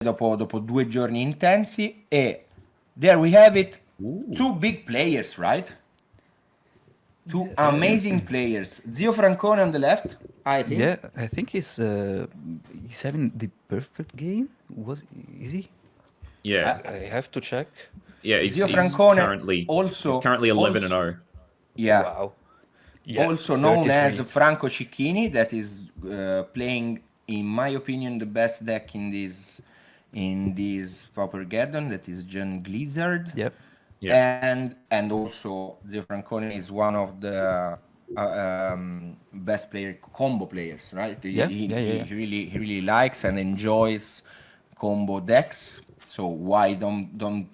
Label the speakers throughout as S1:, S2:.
S1: dopo 2 giorni intensi. E there we have it. Two big players, right? Two amazing players. Zio Francone on the left, I think.
S2: Yeah, I think he's having the perfect game. Is he?
S3: Yeah.
S2: I have to check.
S3: Yeah,
S1: Zio
S3: he's
S1: Francone
S3: he's currently 11 and 0.
S1: Yeah.
S2: Wow. Yeah,
S1: Also known as
S2: 33.
S1: Franco Cicchini, that is playing, in my opinion, the best deck in this Paupergeddon. That is John Gleezard.
S2: Yep.
S3: Yeah.
S1: And also Zio Francone is one of the best combo players, right? He really likes and enjoys combo decks. So why don't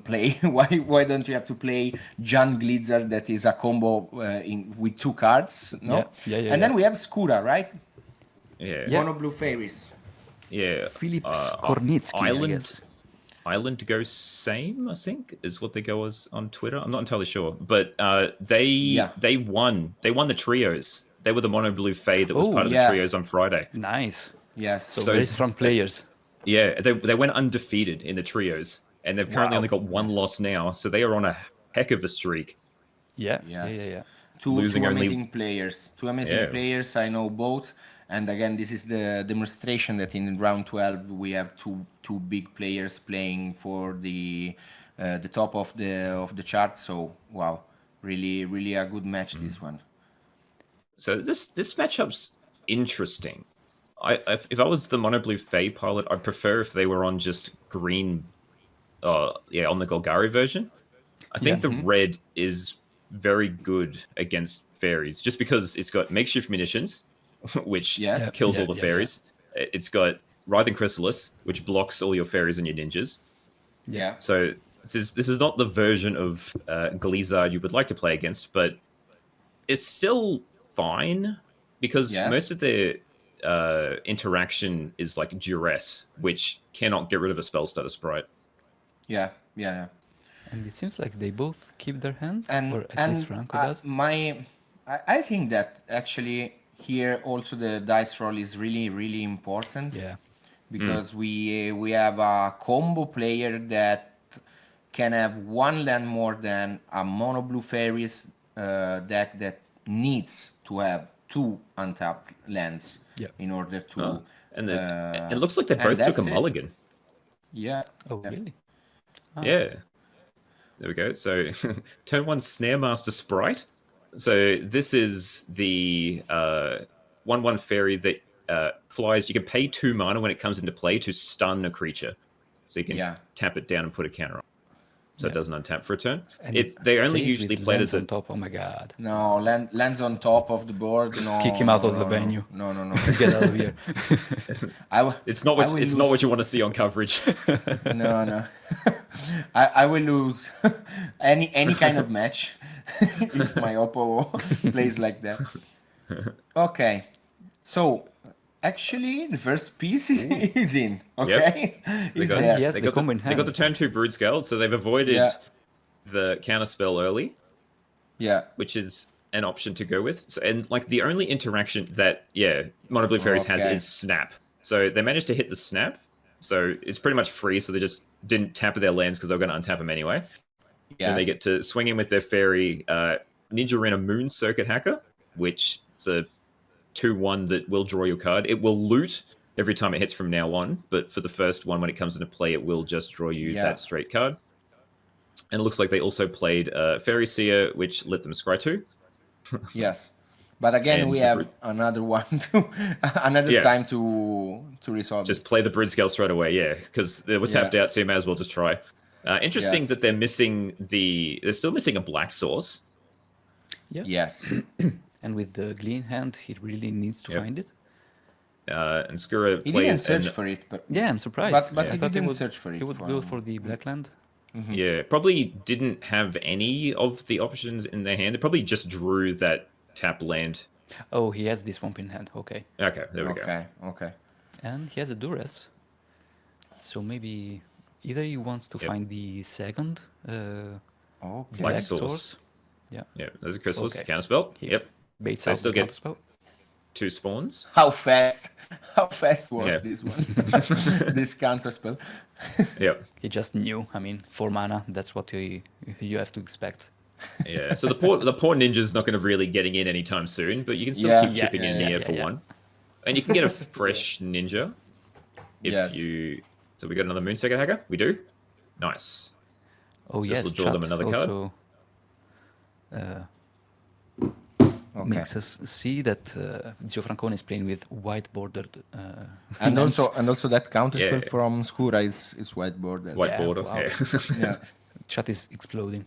S1: play? Why don't you have to play John Gleezard, that is a combo with 2 cards? No. And then we have Skura, right?
S3: Yeah.
S1: Mono blue Faeries.
S3: Yeah.
S2: Filip Skornicki,
S3: Island go same, I think, is what they go as on Twitter. I'm not entirely sure, but they won the trios. They were the mono blue Fae that was part of the trios on Friday.
S2: Nice.
S1: Yes.
S2: So very strong players.
S3: Yeah, they went undefeated in the trios, and they've currently only got 1 loss now. So they are on a heck of a streak.
S2: Yeah.
S1: Two amazing players. Two amazing players. I know both. And again, this is the demonstration that in round 12 we have two big players playing for the top of the chart. So wow, really a good match, this one.
S3: So this matchup's interesting. If I was the mono blue Fae pilot, I'd prefer if they were on just green, on the Golgari version. I think the red is very good against Faeries, just because it's got makeshift munitions, which kills all the Faeries. It's got Writhing Chrysalis, which blocks all your Faeries and your ninjas.
S1: Yeah.
S3: So this is not the version of Gleezard you would like to play against, but it's still fine because most of their interaction is like Duress, which cannot get rid of a spell stutter sprite.
S1: Yeah.
S2: And it seems like they both keep their hand, or at
S1: and
S2: least Franco does.
S1: I think that actually here also the dice roll is really important.
S2: Yeah.
S1: Because we have a combo player that can have 1 land more than a mono blue Faeries deck that needs to have 2 untapped lands in order to.
S3: And it looks like they both took a mulligan.
S1: Yeah.
S2: Oh, really? Oh.
S3: Yeah. There we go. So turn 1 Snare Master Sprite. So this is the 1/1 fairy that flies. You can pay 2 mana when it comes into play to stun a creature. So you can tap it down and put a counter on. So it doesn't untap for a turn. They only usually play it as
S2: on top. Oh my god.
S1: No, lands on top of the board. No.
S2: Kick him out of the venue.
S1: No.
S2: Get out of here.
S3: It's not what you want to see on coverage.
S1: No. I will lose any kind of match if my oppo plays like that. Okay, so actually the first piece is in. Okay,
S3: they got the turn 2 Brood Scale, so they've avoided the counter spell early.
S1: Yeah,
S3: which is an option to go with. So, and like the only interaction that Mono Blue Fairies has is snap. So they managed to hit the snap. So it's pretty much free. So they just didn't tap their lands because they were going to untap them anyway. And they get to swing in with their fairy Ninja Arena Moon Circuit Hacker, which is a 2/1 that will draw your card. It will loot every time it hits from now on, but for the first one, when it comes into play, it will just draw you that straight card. And it looks like they also played Fairy Seer, which let them scry 2.
S1: Yes. But again, we have another one time to resolve.
S3: Just play the Brood Scale straight away, because they were tapped out, so you may as well just try. Interesting that they're still missing a black source.
S2: Yeah.
S1: Yes.
S2: And with the Glean hand, he really needs to find it.
S3: And Skura
S1: he didn't search for it, but
S2: I'm surprised.
S1: But he didn't search for it.
S2: He would go for the black land.
S1: Mm-hmm.
S3: Yeah, probably didn't have any of the options in their hand. They probably just drew that tap land.
S2: Oh, he has this Swamp in hand. Okay.
S3: Okay, there we go.
S1: Okay.
S2: And he has a Duress. So maybe either he wants to find the second black source.
S3: Yeah, there's a Chrysalis counterspell. Yep.
S2: Baits out the counterspell.
S3: 2 spawns.
S1: How fast was this one? This counter spell.
S3: Yep.
S2: He just knew. I mean, 4 mana. That's what you have to expect.
S3: Yeah. So the poor ninja's not going to really getting in anytime soon, but you can still keep chipping in there for one, and you can get a fresh ninja if you. So we got another Moon Circuit Hacker. We do. Nice.
S2: Oh
S3: so
S2: yes.
S3: We'll draw them another card.
S2: Also, makes us see that Gianfrancone is playing with white bordered.
S1: And also that counter spell from Skura is white bordered.
S3: White border.
S2: Wow.
S3: Yeah.
S2: Chat is exploding.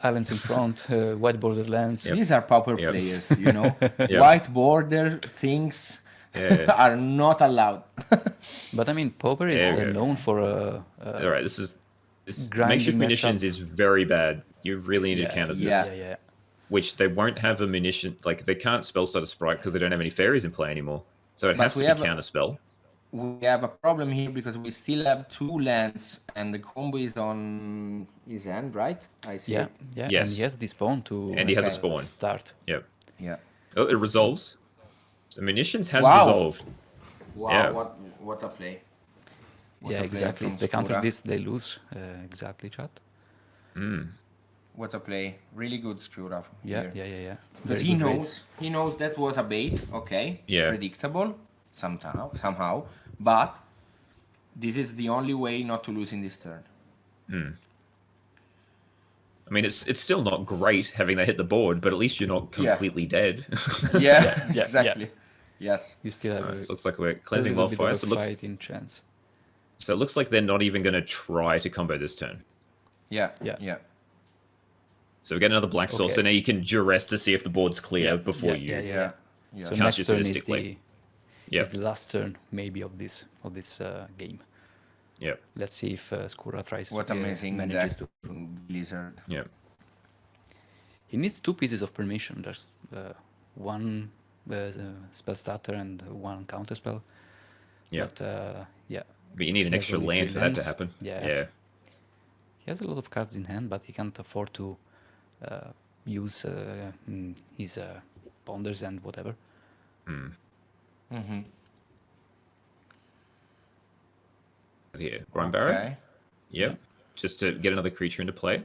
S2: Islands in front, white border lands.
S1: These are Pauper players, you know. White border things are not allowed.
S2: But I mean, Pauper is known for
S3: all right, this makeshift munitions is very bad. You really need to counter this.
S2: Yeah.
S3: Which they won't have a munition, like they can't spell start a sprite because they don't have any fairies in play anymore. So it has to be counter spell.
S1: We have a problem here because we still have 2 lands and the combo is on his hand, right? I see.
S2: Yeah.
S3: Yes.
S2: And he has the spawn to.
S3: And he has a spawn.
S2: Start.
S3: Yep.
S1: Yeah.
S3: Oh, it resolves. So munitions has resolved.
S1: Wow.
S3: Yeah.
S1: What a play.
S2: Exactly. If they counter this, they lose. Exactly, chat.
S1: What a play. Really good Skura.
S2: Yeah.
S1: Because he knows that was a bait. Okay.
S3: Yeah.
S1: Predictable somehow. But this is the only way not to lose in this turn.
S3: I mean, it's still not great having that hit the board, but at least you're not completely dead.
S1: Yeah, exactly. Yes.
S2: You still have.
S3: It looks like we're cleansing Wildfire. So it looks
S2: fighting chance.
S3: So it looks like they're not even going to try to combo this turn.
S1: Yeah.
S3: So we get another black source, so now you can duress to see if the board's clear before you.
S1: Yeah.
S2: So
S3: Cast
S2: next
S3: your
S2: turn
S3: Sadistic
S2: is the last turn maybe of this game.
S3: Yep.
S2: Let's see if Skura tries.
S1: What amazing
S2: manages
S1: deck,
S2: to.
S1: Gleezard.
S3: Yep.
S2: He needs 2 pieces of permission. There's one spell starter and 1 counter spell.
S3: Yeah.
S2: But
S3: you need an extra land for that to happen.
S2: Yeah. He has a lot of cards in hand, but he can't afford to use his ponders and whatever.
S3: Here, Brine Barrow. Yep. Just to get another creature into play.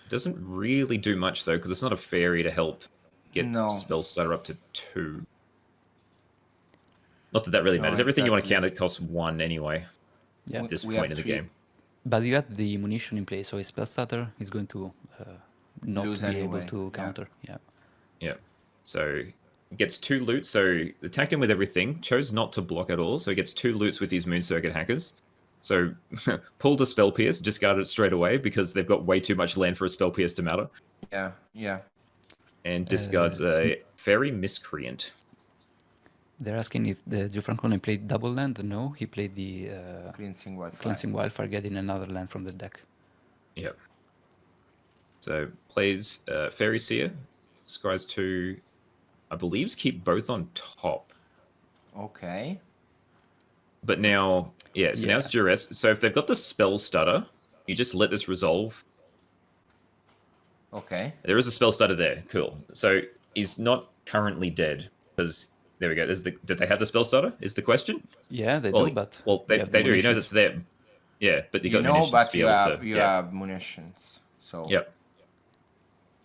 S3: Doesn't really do much though, because it's not a fairy to help get spell starter up to 2. Not that really matters. Everything you want to counter costs 1 anyway.
S2: Yeah.
S3: At this point in the game.
S2: But you got the munition in place, so his spell starter is going to not
S1: lose
S2: be able to counter.
S3: Yeah. So gets 2 loots. So attacked him with everything. Chose not to block at all. So he gets 2 loots with these Moon Circuit Hackers. So pulled a Spell Pierce, discarded it straight away because they've got way too much land for a Spell Pierce to matter.
S1: Yeah.
S3: And discards a Fairy Miscreant.
S2: They're asking if the Gianfrancone played double land. No, he played the Cleansing Wildfire, getting another land from the deck.
S3: Yep. So plays Fairy Seer, scries 2, I believe, keep both on top.
S1: Okay.
S3: But now, now it's duress. So if they've got the spell stutter, you just let this resolve.
S1: Okay.
S3: There is a spell stutter there. Cool. So he's not currently dead because there we go. Did they have the spell stutter? Is the question?
S2: Yeah, they do. But
S3: they do. He knows it's there. Yeah, but you got munitions
S1: but
S3: to be able to.
S1: You have munitions. So.
S3: Yep.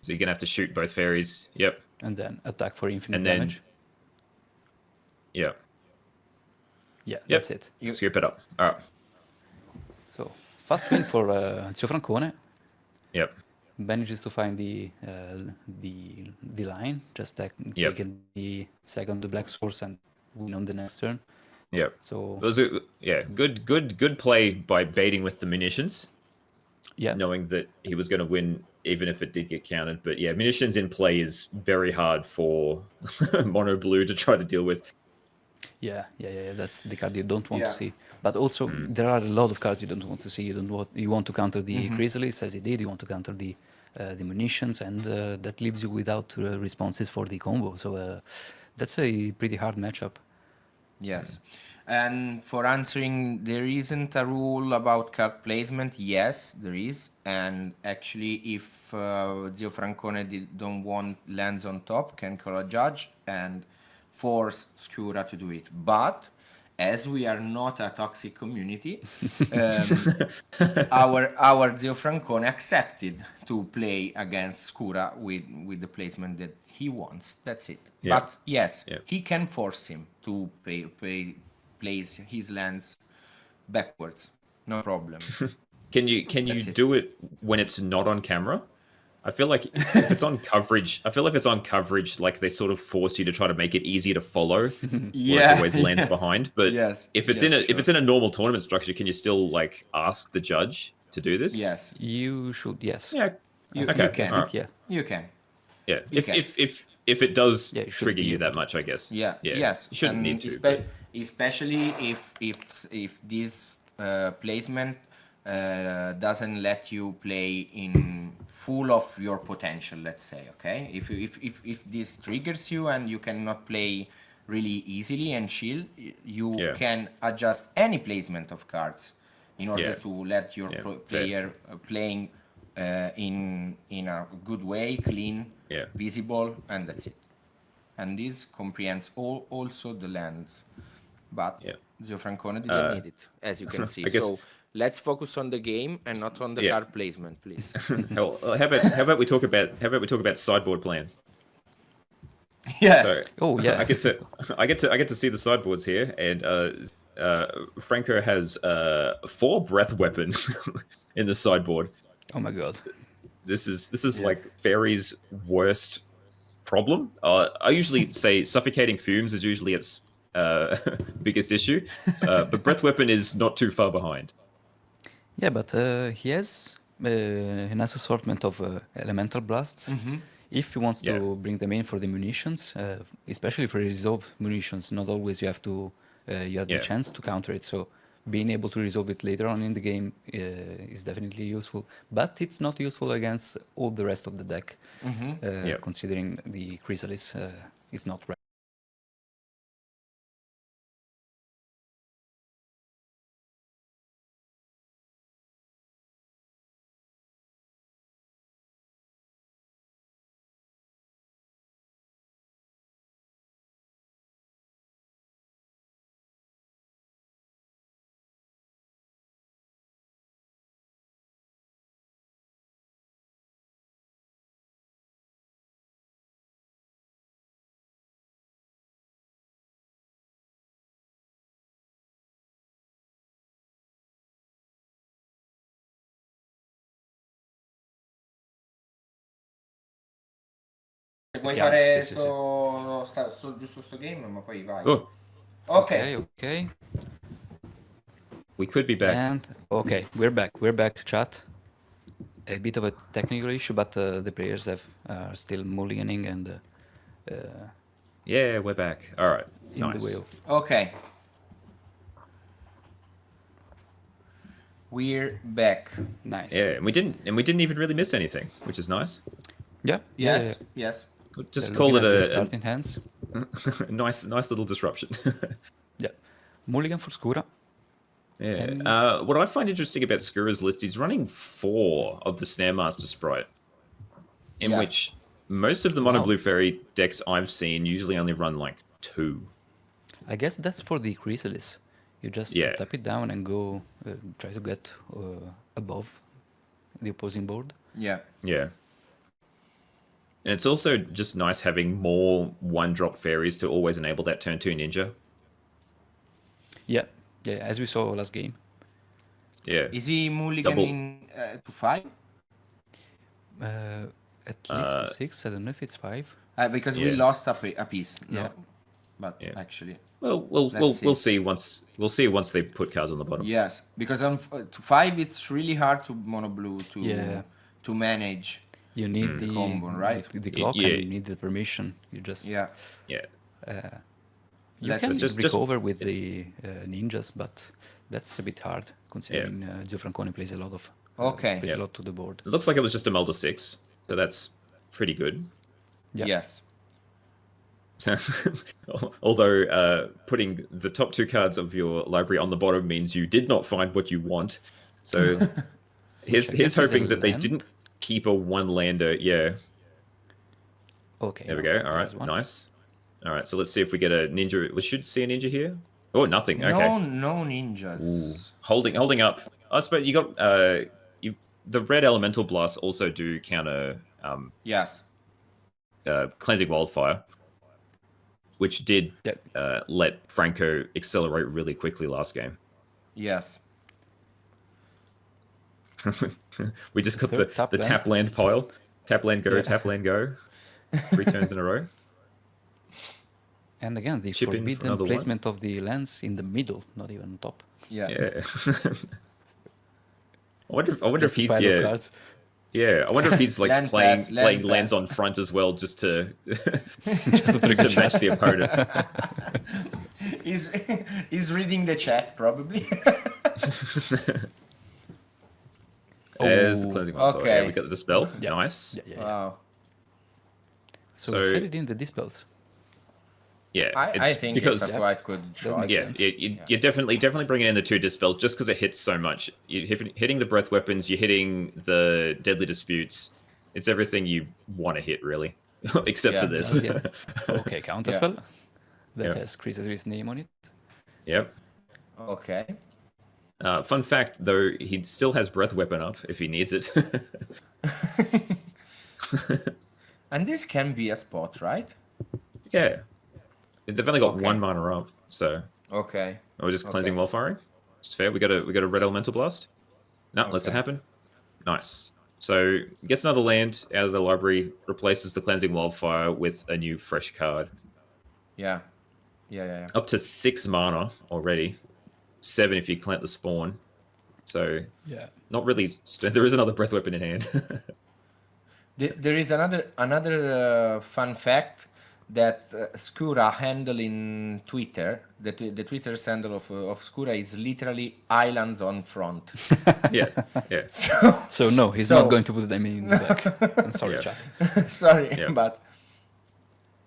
S3: So you're gonna have to shoot both fairies. Yep.
S2: And then attack for infinite damage.
S3: Yeah.
S2: Yeah, that's it.
S3: You scoop it up. All right.
S2: So fast win for Gianfrancone.
S3: Yep.
S2: Manages to find the line, just taking the second black source and win on the next turn.
S3: Yep.
S2: So
S3: those are good play by baiting with the munitions.
S2: Yeah.
S3: Knowing that he was going to win even if it did get countered, but yeah, munitions in play is very hard for mono blue to try to deal with.
S2: Yeah. That's the card you don't want to see. But also, there are a lot of cards you don't want to see. You want to counter the Grizzlies, as he did. You want to counter the munitions, and that leaves you without responses for the combo. So that's a pretty hard matchup.
S1: Yes. And for answering, there isn't a rule about card placement. Yes, there is. And actually, if Zio Francone don't want lands on top, can call a judge and force Skura to do it. But as we are not a toxic community, our Zio Francone accepted to play against Skura with the placement that he wants. That's it.
S3: Yeah.
S1: But yes,
S3: Yeah.
S1: he can force him to place his lands backwards. No problem.
S3: Can you do it when it's not on camera? I feel like if it's on coverage, like they sort of force you to try to make it easier to follow.
S1: Yeah,
S3: it always lands behind. But
S1: yes,
S3: if it's if it's in a normal tournament structure, can you still like ask the judge to do this?
S1: Yes,
S2: You should, yes.
S3: Yeah.
S1: you can.
S3: Right.
S2: Yeah.
S1: You can.
S3: Yeah.
S1: You can.
S3: If it does
S2: Yeah, you shouldn't
S3: trigger
S2: be
S3: you
S2: able
S3: that much, I guess.
S1: Yeah.
S3: Yeah.
S1: Yes.
S3: You shouldn't
S1: And
S3: need to. But...
S1: especially if this placement doesn't let you play in full of your potential, let's say. Okay, if this triggers you and you cannot play really easily and chill, you can adjust any placement of cards in order to let your player playing in a good way, clean, visible, and that's it. And this comprehends also the land, but Zio Francone didn't need it, as you can see. So let's focus on the game and not on the card placement, please.
S3: How about we talk about sideboard plans?
S1: Yes.
S3: So, I get to see the sideboards here, and Franco has 4 breath weapon in the sideboard.
S2: Oh my god.
S3: This is like Faeries' worst problem. I usually say suffocating fumes is usually its biggest issue, but breath weapon is not too far behind.
S2: Yeah, but he has a nice assortment of elemental blasts. If he wants to bring them in for the munitions, especially for resolved munitions, not always you have to you have the chance to counter it. So being able to resolve it later on in the game is definitely useful. But it's not useful against all the rest of the deck, considering the Chrysalis is not right.
S1: Vuoi fare giusto sto game, ma poi vai.
S2: Okay.
S3: We could be back.
S2: And okay, we're back, chat. A bit of a technical issue, but the players are still mulliganing and
S3: yeah, we're back. All right.
S2: in the way of.
S1: Okay. We're back.
S2: Nice.
S3: Yeah, and we didn't even really miss anything, which is nice.
S2: Yeah.
S1: Yes.
S3: Just call it a
S2: starting hands.
S3: nice little disruption.
S2: Yeah. Mulligan for Skura.
S3: Yeah. What I find interesting about Skura's list is running 4 of the Snare Master Sprite, in which most of the Mono Blue Fairy decks I've seen usually only run like 2.
S2: I guess that's for the Chrysalis. You just tap it down and go try to get above the opposing board.
S1: Yeah.
S3: And it's also just nice having more 1-drop fairies to always enable that turn 2 ninja.
S2: Yeah, as we saw last game.
S3: Yeah.
S1: Is he mulliganing to 5?
S2: At least to 6. I don't know if it's 5.
S1: Because we lost a piece.
S2: Yeah.
S1: No? But actually.
S3: Well, we'll see once they put cards on the bottom.
S1: Yes, because on to 5 it's really hard to mono blue to manage.
S2: You need the
S1: combo, right?
S2: The clock, and you need the permission. You just you can just recover with the ninjas, but that's a bit hard considering Zio Francone plays a lot of plays a lot to the board.
S3: It looks like it was just a Mulder 6, so that's pretty good.
S1: Yes.
S3: So, although putting the top 2 cards of your library on the bottom means you did not find what you want. So he's hoping that they didn't keep a 1-lander. Yeah.
S2: Okay.
S3: There we go. All right. Nice. All right. So let's see if we get a ninja. We should see a ninja here. Oh, nothing. Okay.
S1: No ninjas.
S3: Ooh. Holding up. I suppose you got the red elemental blasts also do counter.
S1: Yes.
S3: Cleansing Wildfire, which did let Franco accelerate really quickly last game.
S1: Yes.
S3: We just got the tap land pile. Tap land go, tap land go. 3 turns in a row.
S2: And again, the forbidden placement of the lands in the middle, not even on top.
S3: Yeah. I wonder if he's Yeah, I wonder if he's like playing lands on front as well, just to match the opponent.
S1: He's reading the chat probably.
S3: There's the cleansing one.
S1: Okay,
S3: we got the dispel. Yeah. Nice.
S2: Yeah.
S1: Wow.
S2: So we set it in the dispels.
S3: Yeah,
S1: I think
S3: because
S1: it's a quite good choice.
S3: You're definitely bringing in the 2 dispels just because it hits so much. You're hitting the breath weapons, you're hitting the deadly disputes. It's everything you want to hit, really, except for this.
S2: Okay, counterspell. That has Chrysalis' name on it.
S3: Yep.
S1: Okay.
S3: Fun fact, though, he still has breath weapon up if he needs it.
S1: And this can be a spot, right?
S3: Yeah. They've only got 1 mana up, so.
S1: Okay.
S3: We're just cleansing Wildfire. It's fair. We got a red elemental blast. No, lets it happen. Nice. So gets another land out of the library, replaces the cleansing Wildfire with a new fresh card.
S1: Yeah.
S3: Up to 6 mana already. 7 if you plant the spawn. So not really. There is another breath weapon in hand.
S1: There is another fun fact that Skura handle in Twitter. The Twitter handle of Skura is literally islands on front.
S3: Yeah.
S2: So no, he's not going to put them in the back. I'm sorry, chat.
S1: Sorry, but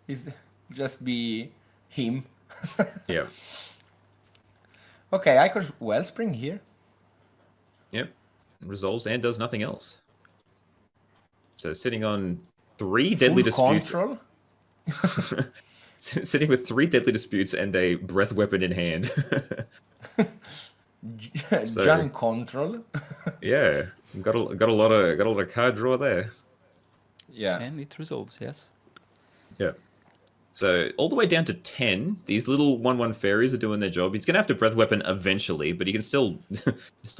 S1: it's just be him.
S3: Yeah.
S1: Okay, I could Wellspring here.
S3: Yep. Resolves and does nothing else. So sitting on 3 deadly disputes.
S1: Control?
S3: Sitting with 3 deadly disputes and a breath weapon in hand.
S1: Gun control.
S3: Yeah, got a lot of card draw there.
S1: Yeah,
S2: and it resolves. Yes.
S3: Yeah. So all the way down to 10, these little 1/1 fairies are doing their job. He's gonna have to breath weapon eventually, but he can still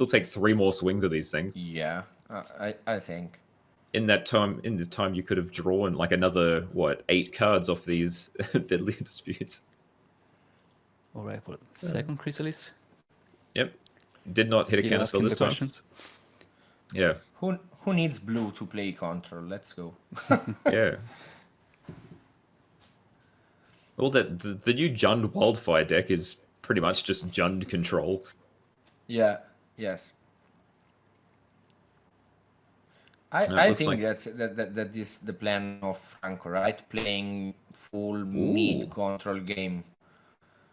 S3: take 3 more swings of these things.
S1: Yeah, I think.
S3: In the time you could have drawn like another 8 cards off these deadly disputes.
S2: All right, for second Chrysalis.
S3: Yep, did not hit a counterspell this time. Questions. Yeah.
S1: Who needs blue to play control? Let's go.
S3: Yeah. Well, the new Jund Wildfire deck is pretty much just Jund control.
S1: Yeah. Yes. I think that is the plan of Franco, right? Playing full mid control game.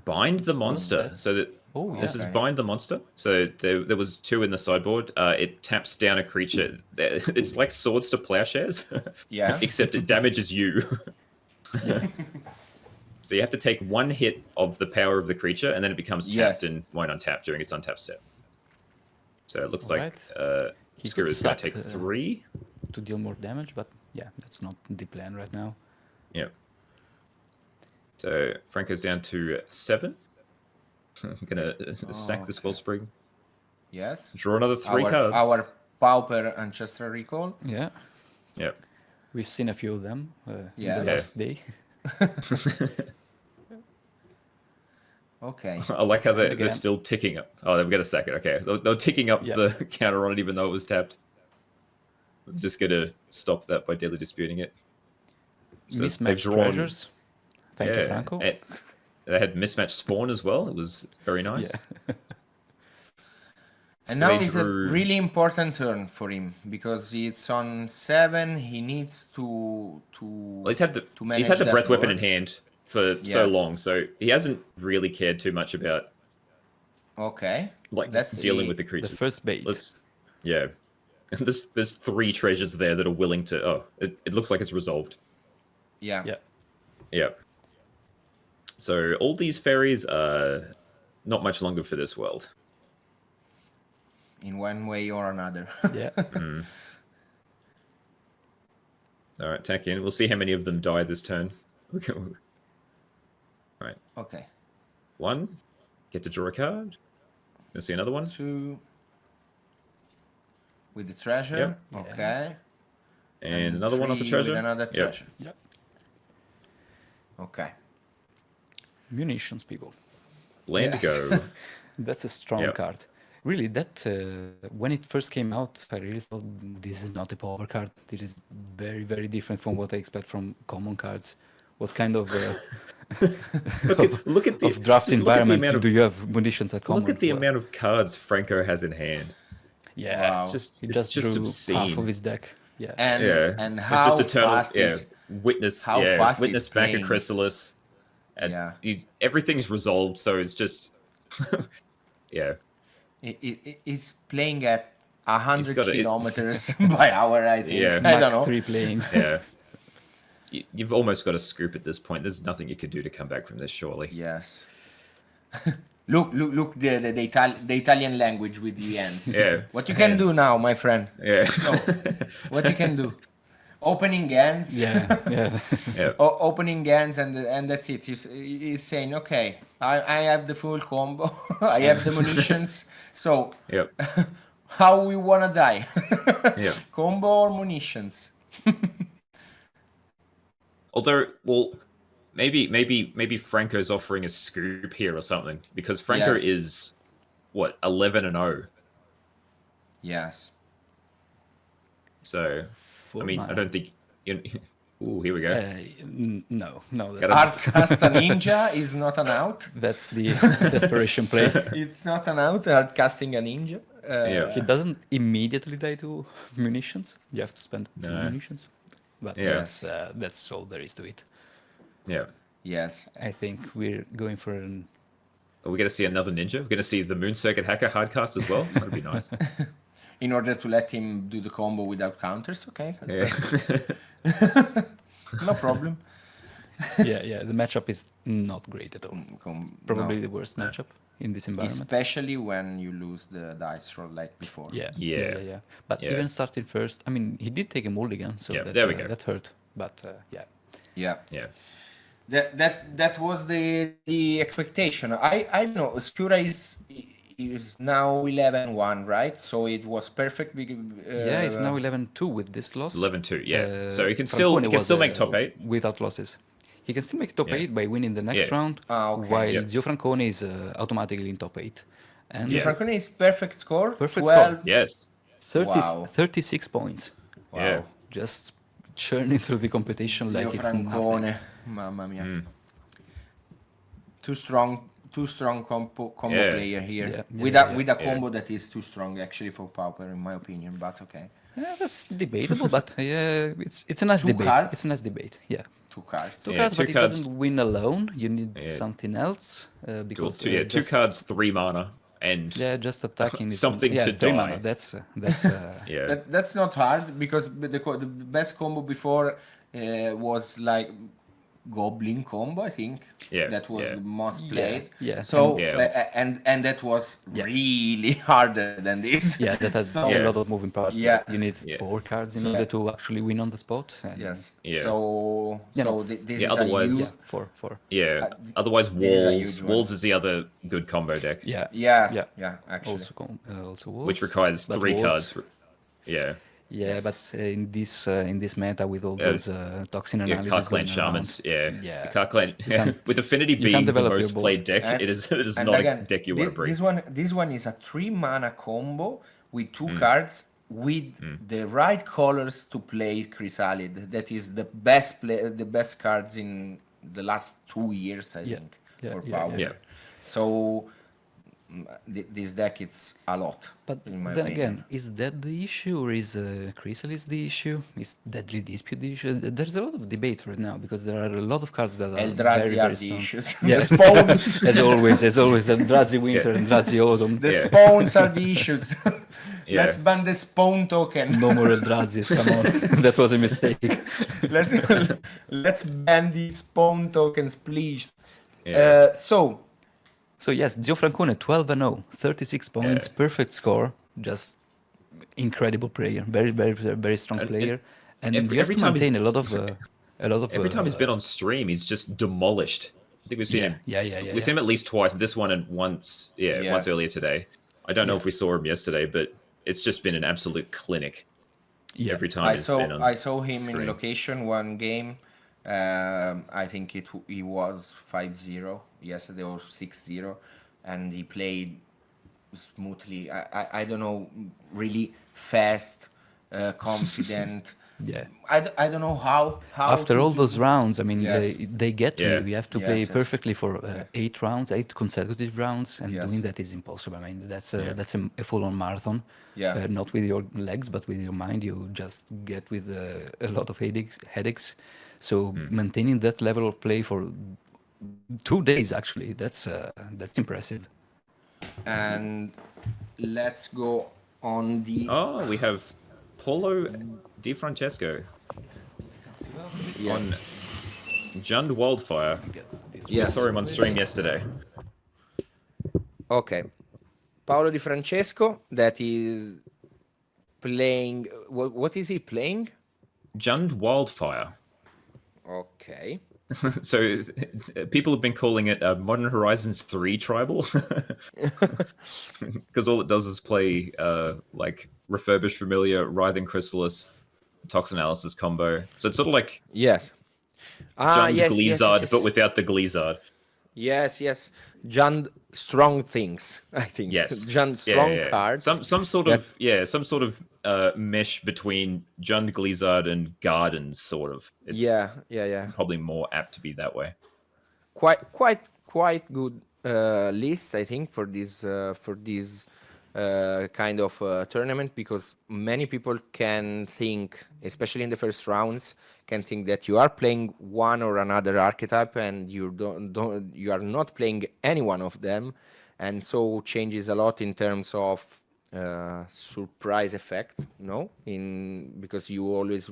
S3: Bind the monster. So that this is bind the monster. So there was 2 in the sideboard. It taps down a creature. It's like Swords to Plowshares.
S1: Yeah.
S3: Except it damages you.
S2: Yeah.
S3: So you have to take 1 hit of the power of the creature, and then it becomes tapped and won't untap during its untap step. So it looks like Skura is going to take 3
S2: to deal more damage, but yeah, that's not the plan right now.
S3: Yeah. So Franco's down to 7. I'm gonna sack this Wellspring.
S1: Yes.
S3: Draw another 3 cards.
S1: Our Pauper Ancestral Recall.
S2: Yeah.
S3: Yep.
S2: We've seen a few of them in the last day.
S1: Okay.
S3: I like how they're still ticking up. Oh, they've got a second. Okay, they're ticking up the counter on it, even though it was tapped. Let's just gonna stop that by daily disputing it.
S2: So mismatched treasures. Thank you, Franco.
S3: They had mismatched spawn as well. It was very nice.
S2: Yeah.
S1: And now is a really important turn for him because it's on 7. He needs to
S3: Well, he's had the breath weapon in hand for so long, so he hasn't really cared too much about dealing with the creatures.
S2: The first bait.
S3: Yeah. There's 3 treasures there that are willing to... Oh, it looks like it's resolved.
S1: Yeah.
S3: So all these fairies are not much longer for this world.
S1: In one way or another.
S2: Yeah.
S3: All right, attack in. We'll see how many of them die this turn. Right.
S1: Okay.
S3: 1. Get to draw a card. Let's see another one.
S1: 2. With the treasure.
S3: Yep.
S1: Okay.
S3: And another one off the treasure.
S1: With another treasure.
S2: Yep.
S1: Okay.
S2: Munitions, people.
S3: Land go.
S2: That's a strong card. Really, that when it first came out, I really thought this is not a power card. This is very, very different from what I expect from common cards. What kind of
S3: look at the
S2: draft environment do you have munitions at common?
S3: Look at the amount of cards Franco has in hand.
S2: Yeah,
S1: wow.
S2: He just drew
S3: obscene.
S2: half of his deck. Yeah,
S1: and how
S3: just eternal,
S1: fast is
S3: witness?
S1: how fast
S3: witness
S1: is
S3: back
S1: playing.
S3: a chrysalis, and everything's resolved. So it's just
S1: He's playing at 100 kilometers by hour, I think.
S3: Yeah.
S1: I don't know.
S2: 3 playing.
S3: Yeah. You've almost got a scoop at this point. There's nothing you could do to come back from this, surely.
S1: Yes. look the Italian language with the ends.
S3: Yeah.
S1: What you can do now, my friend.
S3: Yeah.
S1: So, what you can do. Opening hands.
S2: Yeah.
S1: Opening hands and that's it. He's saying, okay, I have the full combo. I have the munitions. So how we wanna die? Combo or munitions?
S3: Although, well, maybe Franco's offering a scoop here or something, because Franco is what 11-0.
S1: Yes.
S3: So, I mean, I don't think. Ooh, here we go.
S2: No.
S1: Hardcast a ninja is not an out.
S2: That's the desperation play.
S1: It's not an out. Hardcasting a ninja.
S2: He doesn't immediately die to munitions. You have to spend 2 munitions. But that's all there is to it.
S3: Yeah.
S1: Yes.
S2: I think we're going for an...
S3: Are we going to see another ninja? We're going to see the Moon Circuit Hacker hardcast as well? That would be nice.
S1: In order to let him do the combo without counters, okay? No problem.
S2: Yeah, the matchup is not great at all. Probably the worst matchup in this environment.
S1: Especially when you lose the dice roll like before.
S2: Yeah. But even starting first, I mean, he did take a mulligan, so
S3: there we go.
S2: that hurt. But
S1: Yeah. That was the expectation. I know Skura is now 11-1, right? So it was perfect.
S2: It's now 11-2 with this loss.
S3: 11-2, yeah. So he can still make top 8
S2: without losses. He can still make top 8 by winning the next round,
S1: okay.
S2: while Zio Francone is automatically in top 8. And
S1: Zio Francone is perfect score.
S2: Perfect
S1: 12.
S2: score.
S3: Yes.
S2: 36 points.
S1: Wow.
S3: Yeah.
S2: Just churning through the competition
S1: Zio
S2: like it's
S1: Francone.
S2: nothing.
S1: Mamma mia. Too strong combo player here. With a combo that is too strong actually for Pauper in my opinion, but okay.
S2: Yeah, that's debatable, but it's a nice debate.
S1: Cards?
S2: It's a nice debate. Yeah.
S1: 2 cards.
S2: 2 cards, but it doesn't win alone. You need something else because
S3: 2 cards, 3 mana, and
S2: just attacking
S3: something to
S2: 3
S3: die.
S2: mana. That's
S1: That's not hard because the best combo before was like Goblin combo, I think. That was the most played. So and that was really harder than this.
S2: Yeah, that has a lot of moving parts.
S1: Yeah.
S2: You need 4 cards in order to actually win on the spot. And
S1: Yes.
S3: Yeah.
S1: So this is
S3: otherwise,
S1: a huge...
S2: 4.
S3: Yeah. Otherwise,
S1: is
S3: Walls is the other good combo deck.
S1: Yeah, actually.
S2: Also Wolves,
S3: which requires 3 cards.
S2: Yeah, but in this meta with all those toxin analysis
S3: Card Clan
S2: going
S3: Shamans,
S2: around,
S3: The Card Clan, with Affinity being the most played deck, it is not a deck you want to bring.
S1: This one is a 3 mana combo with 2 cards with the right colors to play Chrysalid. That is the best cards in the last 2 years, I think, for Power.
S3: Yeah.
S1: So this deck it's a lot.
S2: But
S1: in my
S2: then
S1: opinion.
S2: again, is that the issue, or is Chrysalis the issue? Is Deadly Dispute the issue? There's a lot of debate right now because there are a lot of cards that are
S1: Eldrazi
S2: very,
S1: are
S2: very
S1: the
S2: strong.
S1: issues.
S2: Yeah.
S1: The spawns.
S2: as always, Eldrazi Winter and Eldrazi Autumn.
S1: The spawns are the issues.
S3: Yeah.
S1: Let's ban the spawn token.
S2: No more Eldrazi's, come on. That was a mistake.
S1: Let's ban the spawn tokens, please.
S3: Yeah.
S1: So
S2: yes, Zio Francone, 12-0, 36 points,
S3: Yeah.
S2: perfect score, just incredible player, very, very, very strong player. And you have
S3: every
S2: to
S3: time he's-
S2: maintain a lot of.
S3: Every time he's been on stream, he's just demolished. I think we've seen him.
S2: Yeah.
S3: We've seen him at least twice. This one and once. Yeah,
S1: Yes.
S3: once earlier today. I don't know
S2: Yeah.
S3: if we saw him yesterday, but it's just been an absolute clinic.
S2: Yeah.
S3: Every time
S1: I
S3: he's been on.
S1: saw him in
S3: stream.
S1: location one game. I think he was 5-0 yesterday or 6-0, and he played smoothly. I don't know, really fast, confident.
S2: Yeah.
S1: I don't know how
S2: After
S1: to
S2: all
S1: do-
S2: those rounds, I mean,
S1: Yes.
S2: they get to
S3: Yeah.
S2: you. You have to
S1: Yes,
S2: play
S1: yes.
S2: perfectly for 8 rounds, 8 consecutive rounds, and
S1: Yes.
S2: doing that is impossible. I mean, that's a full-on marathon.
S1: Yeah.
S2: Not with your legs, but with your mind. You just get with a lot of headaches. So maintaining that level of play for 2 days, actually, that's impressive.
S1: And let's go on the
S3: Oh, we have Paulo Donfrancesco
S1: yes.
S3: on Jund Wildfire. We
S1: Yes.
S3: saw him on stream yesterday.
S1: Okay. Paolo Donfrancesco, that is playing. What is he playing?
S3: Jund Wildfire.
S1: Okay.
S3: So people have been calling it a Modern Horizons 3 tribal because all it does is play like Refurbished Familiar, Writhing Chrysalis, Toxinalysis combo. So it's sort of like
S1: Yes.
S3: Jund
S1: Yes,
S3: Gleezard,
S1: yes.
S3: but without the Gleezard.
S1: Yes. Jund strong things, I think.
S3: Yes,
S1: Jund strong cards.
S3: Some sort of mesh between Jund Gleezard and Gardens, sort of. It's
S1: Yeah.
S3: probably more apt to be that way.
S1: Quite good list, I think, for this kind of tournament, because many people can think, especially in the first rounds, can think that you are playing one or another archetype and you are not playing any one of them, and so changes a lot in terms of surprise effect, because you always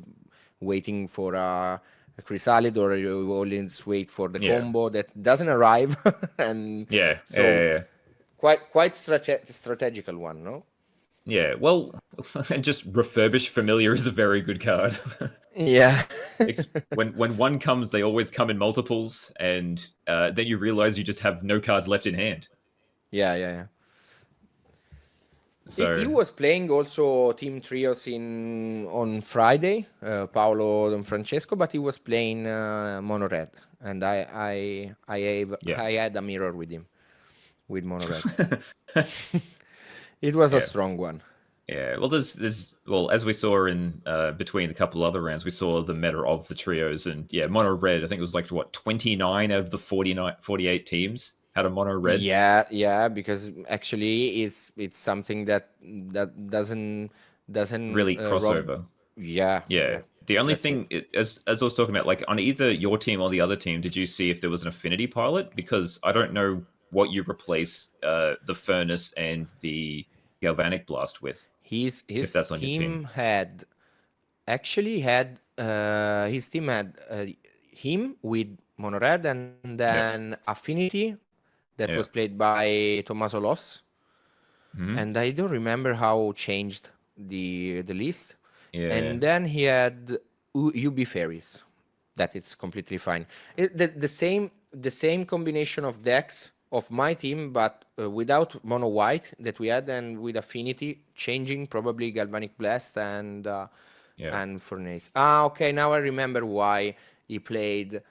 S1: waiting for a chrysalid, or you always wait for the combo that doesn't arrive, and quite strategical one, no?
S3: Yeah, well, and just Refurbished Familiar is a very good card.
S1: Yeah.
S3: when one comes, they always come in multiples, and then you realize you just have no cards left in hand.
S1: Yeah.
S3: So
S1: He was playing also Team Trios on Friday, Paolo Donfrancesco, but he was playing Mono Red, and I had a mirror with him, with Mono Red. It was a strong one.
S3: Yeah, well, there's as we saw in between a couple other rounds, we saw the meta of the trios, and Mono Red, I think it was like 29 out of the 48 teams had a Mono Red.
S1: Yeah, because actually it's something that doesn't
S3: really crossover.
S1: Yeah.
S3: The only thing, as I was talking about, like on either your team or the other team, did you see if there was an affinity pilot? Because I don't know what you replace the Furnace and the Galvanic Blast with.
S1: His
S3: that's on your
S1: team
S3: team.
S1: had his team had him with Mono Red, and then Affinity that was played by Tommaso Loss. And I don't remember how changed the list. And then he had UB Faeries. That is completely fine. The same combination of decks of my team, but without Mono White that we had, and with Affinity changing probably Galvanic Blast and Furnace. Okay, now I remember why he played.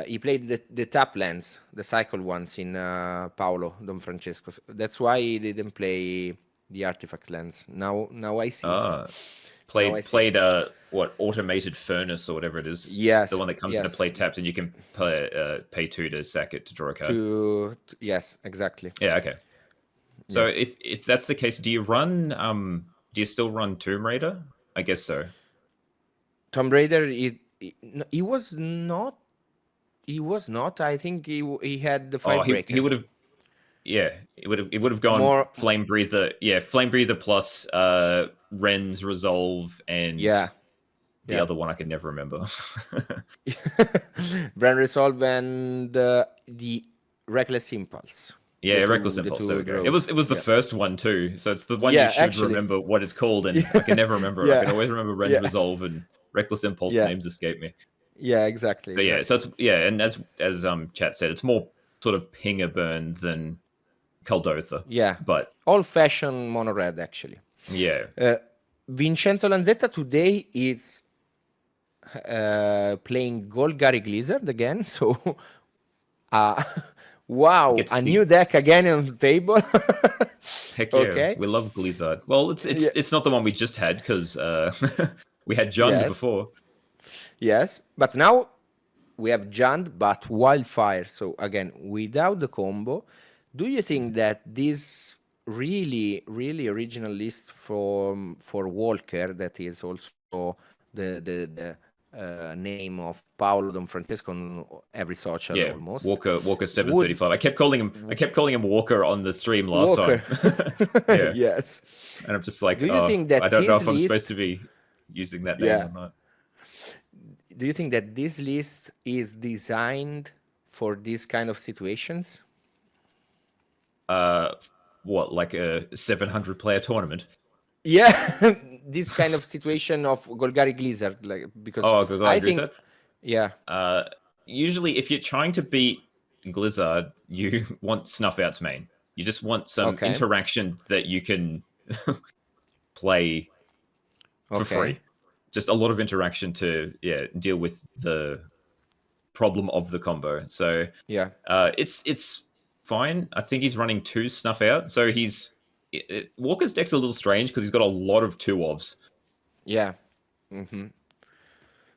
S1: He played the tap lands, the cycle ones in Paolo Donfrancesco. That's why he didn't play the artifact lands. Now I see.
S3: Played what, Automated Furnace or whatever it is.
S1: Yes,
S3: the one that comes into play tapped, and you can pay 2 to sack it to draw a card.
S1: Yes, exactly.
S3: Yeah, okay. So if that's the case, do you still run Tomb Raider? I guess so.
S1: Tomb Raider, he was not. He was not. I think he had the Firebreaker.
S3: He would have. Yeah, it would have gone
S1: More
S3: Flame Breather. Yeah, Flame Breather plus Ren's Resolve and the other one I can never remember.
S1: Ren Resolve and the Reckless Impulse.
S3: Yeah, Reckless Impulse. There we go. It was the first one too, so it's the one you should remember what it's called, and I can never remember. I can always remember Ren's Resolve and Reckless Impulse names escape me.
S1: Yeah, exactly.
S3: So so it's and as chat said, it's more sort of pinger burn than Kuldotha.
S1: Yeah,
S3: but
S1: old-fashioned mono red actually.
S3: Yeah.
S1: Vincenzo Lanzetta today is playing Golgari Gleezard again. So, wow, a new deck again on the table.
S3: Heck yeah, okay. We love Gleezard. Well, it's not the one we just had because we had Jund before.
S1: Yes, but now we have Jund, but Wildfire. So again, without the combo, do you think that this really original list for Walker, that is also the name of Paolo Donfrancesco on every social almost.
S3: Walker 735. I kept calling him Walker on the stream last time.
S1: Yes.
S3: And I'm just like,
S1: do you think that
S3: I don't know if I'm supposed to be using that name or not.
S1: Do you think that this list is designed for these kind of situations?
S3: What, like a 700 player tournament?
S1: Yeah, this kind of situation of Golgari Gleezard, like because
S3: Golgari
S1: I think,
S3: Gleezard? Usually, if you're trying to beat Gleezard, you want Snuff Out's main. You just want some interaction that you can play for free. Just a lot of interaction to deal with the problem of the combo. So it's fine. I think he's running 2 Snuff Out. So Walker's deck's a little strange because he's got a lot of 2-ofs.
S1: Yeah. Mm-hmm.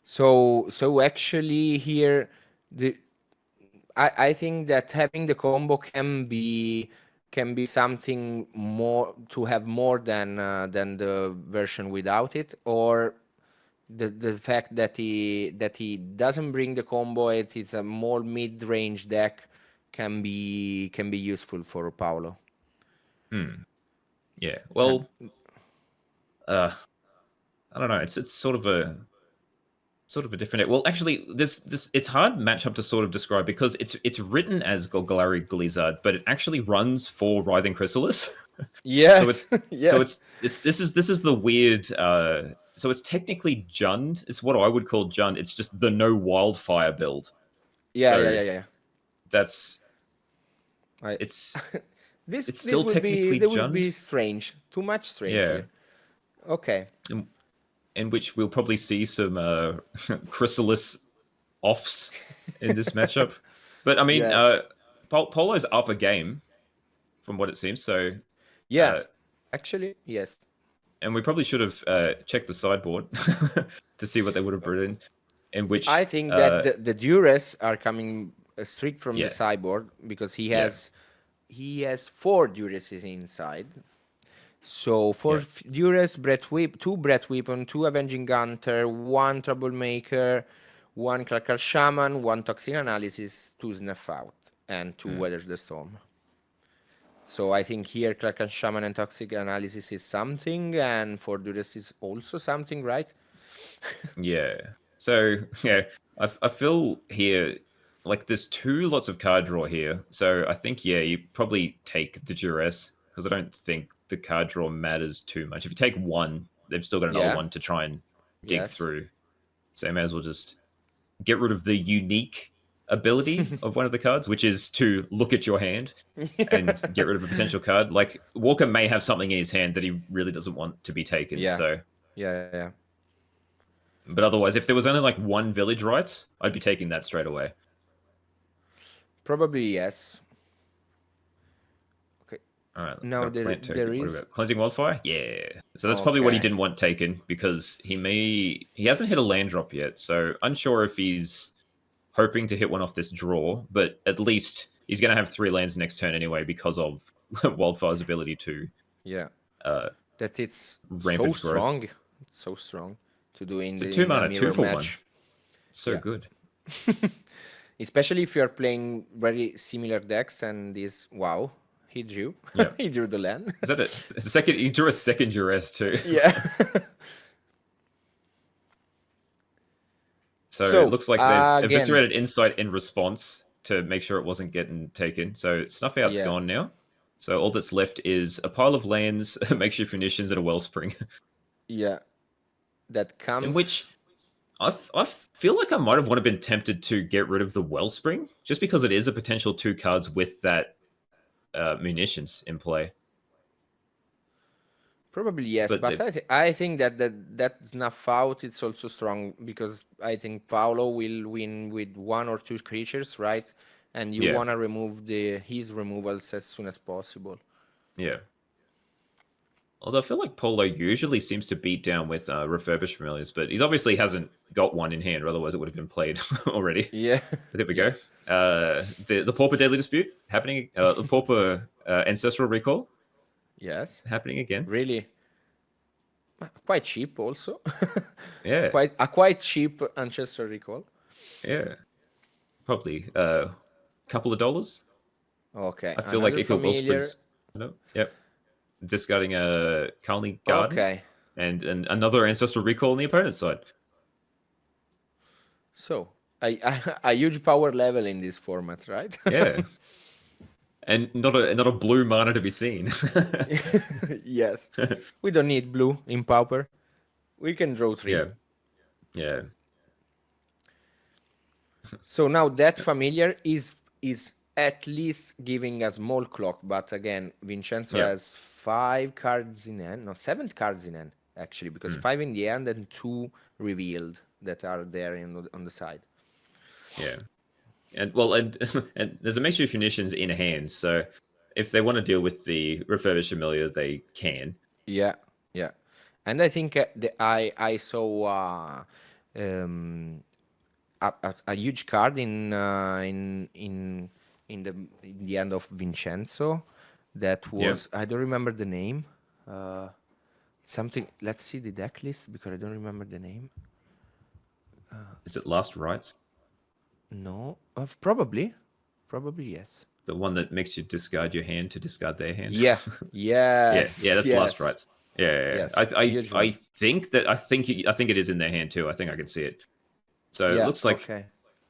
S1: So actually here, I think that having the combo can be something more, to have more than the version without it, or the fact that he doesn't bring the combo, it's a more mid-range deck, can be useful for Paolo.
S3: Yeah. Well, I don't know. It's sort of a different. Well, actually, it's hard matchup to sort of describe because it's written as Golgari Gleezard, but it actually runs for Writhing Chrysalis.
S1: Yeah.
S3: So this is the weird. So it's technically Jund. It's what I would call Jund. It's just the no Wildfire build.
S1: Yeah.
S3: That's. It's. It's still technically
S1: Jund. Would be strange. Too much strange. Yeah. Here. Okay.
S3: In which we'll probably see some Chrysalis offs in this matchup. But I mean, Polo's up a game from what it seems. So
S1: actually, yes.
S3: And we probably should have checked the sideboard to see what they would have brought in. In which
S1: I think that the Duress are coming straight from the sideboard because he has 4 Duresses inside. So 4 Duress, Breath 2 Breath Weapon, 2 Avenging Hunter, 1 Troublemaker, 1 Clarkal Shaman, 1 Toxic Analysis, 2 Snuff Out, and 2 Weather the Storm. So I think here Clarkal Shaman and Toxic Analysis is something, and 4 Duress is also something, right?
S3: Yeah. So I feel here like there's 2 lots of card draw here. So I think you probably take the Duress because I don't think the card draw matters too much. If you take 1, they've still got another one to try and dig through. So you may as well just get rid of the unique ability of one of the cards, which is to look at your hand and get rid of a potential card. Like Walker may have something in his hand that he really doesn't want to be taken. So
S1: yeah.
S3: But otherwise, if there was only like 1 Village Rites, I'd be taking that straight away.
S1: Probably yes. Okay.
S3: All right.
S1: No, there is
S3: Cleansing Wildfire. Yeah. So that's probably what he didn't want taken because he hasn't hit a land drop yet. So unsure if he's hoping to hit one off this draw, but at least he's going to have 3 lands next turn anyway because of Wildfire's ability to
S1: that it's
S3: rampant
S1: so
S3: growth.
S1: strong. It's so strong to do in
S3: So
S1: the
S3: 2
S1: in a
S3: mana, 2
S1: mirror
S3: for 1.
S1: match.
S3: It's so good.
S1: Especially if you're playing very similar decks and this, wow, he drew.
S3: Yeah.
S1: He drew the land.
S3: Is that it? It's a second. He drew a second duress too.
S1: Yeah.
S3: So it looks like they've
S1: again,
S3: eviscerated Insight in response to make sure it wasn't getting taken. So Snuff Out's gone now. So all that's left is a pile of lands, makeshift munitions, and a wellspring.
S1: Yeah. That comes...
S3: In which I feel like I might have been tempted to get rid of the wellspring, just because it is a potential 2 cards with that munitions in play.
S1: Probably yes, but I think that Snuff Out, it's also strong, because I think Paolo will win with 1 or 2 creatures, right? And you want to remove his removals as soon as possible. Yeah.
S3: Although I feel like Polo usually seems to beat down with refurbished familiars, but he's obviously hasn't got one in hand, or otherwise it would have been played already.
S1: Yeah.
S3: But there we go. The Pauper Deadly Dispute happening. The Pauper Ancestral Recall.
S1: Yes.
S3: Happening again.
S1: Really? Quite cheap also.
S3: Yeah.
S1: Quite cheap Ancestral Recall.
S3: Yeah. Probably a couple of dollars.
S1: Okay.
S3: I feel like if it Wellsprings... Yep. Discarding a Carly Garden.
S1: Okay.
S3: And another Ancestral Recall on the opponent's side.
S1: So, a huge power level in this format, right?
S3: Yeah. And not a blue mana to be seen.
S1: Yes. We don't need blue in Pauper. We can draw 3.
S3: Yeah. Yeah.
S1: So now that familiar is at least giving a small clock, but again, Vincenzo has 5 cards in hand, no, 7 cards in hand actually, because 5 in the hand and 2 revealed that are there on the side.
S3: Yeah, and there's a mixture of munitions in hand, so if they want to deal with the refurbished familiar, they can.
S1: Yeah, yeah, and I think I saw a huge card in the end of Vincenzo that was I don't remember the name. Something. Let's see the deck list, because I don't remember the name.
S3: Is it Last Rites?
S1: No, probably yes.
S3: The one that makes you discard your hand to discard their hand.
S1: Yeah, yes,
S3: yeah, that's Last Rites. Yeah.
S1: Yes.
S3: I think it is in their hand too. I think I can see it. So it looks like.
S1: Okay.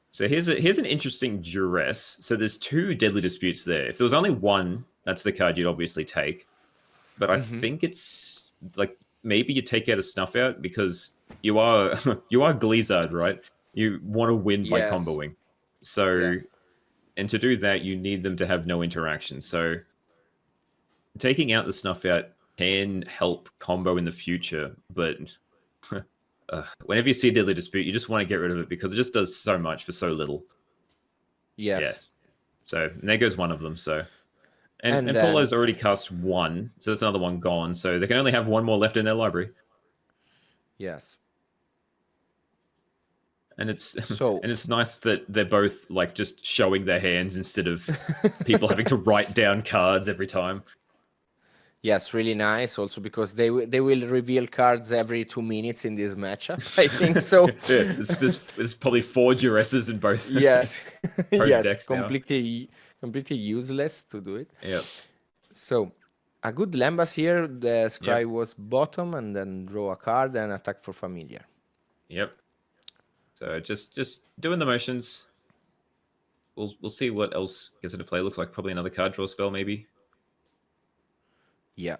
S3: So here's an interesting duress. So there's 2 Deadly Disputes there. If there was only one, that's the card you'd obviously take. But I think it's like maybe you take out a Snuff Out, because you are Gleezard, right? You want to win by comboing. So, and to do that, you need them to have no interaction. So taking out the Snuff Out can help combo in the future, but whenever you see a Deadly Dispute, you just want to get rid of it, because it just does so much for so little.
S1: Yes.
S3: Yeah. So and there goes one of them. So and
S1: then,
S3: Polo's already cast 1, so that's another one gone. So they can only have 1 more left in their library.
S1: Yes.
S3: And it's nice that they're both like just showing their hands instead of people having to write down cards every time.
S1: Yes, really nice. Also because they will reveal cards every 2 minutes in this matchup. I think so.
S3: There's probably 4 duresses in both.
S1: Yes,
S3: both
S1: yes,
S3: decks
S1: completely useless to do it.
S3: Yeah.
S1: So a good Lambas here. The Scry was bottom, and then draw a card and attack for familiar.
S3: Yep. So just doing the motions. We'll see what else gets into play. Looks like probably another card draw spell, maybe.
S1: Yeah.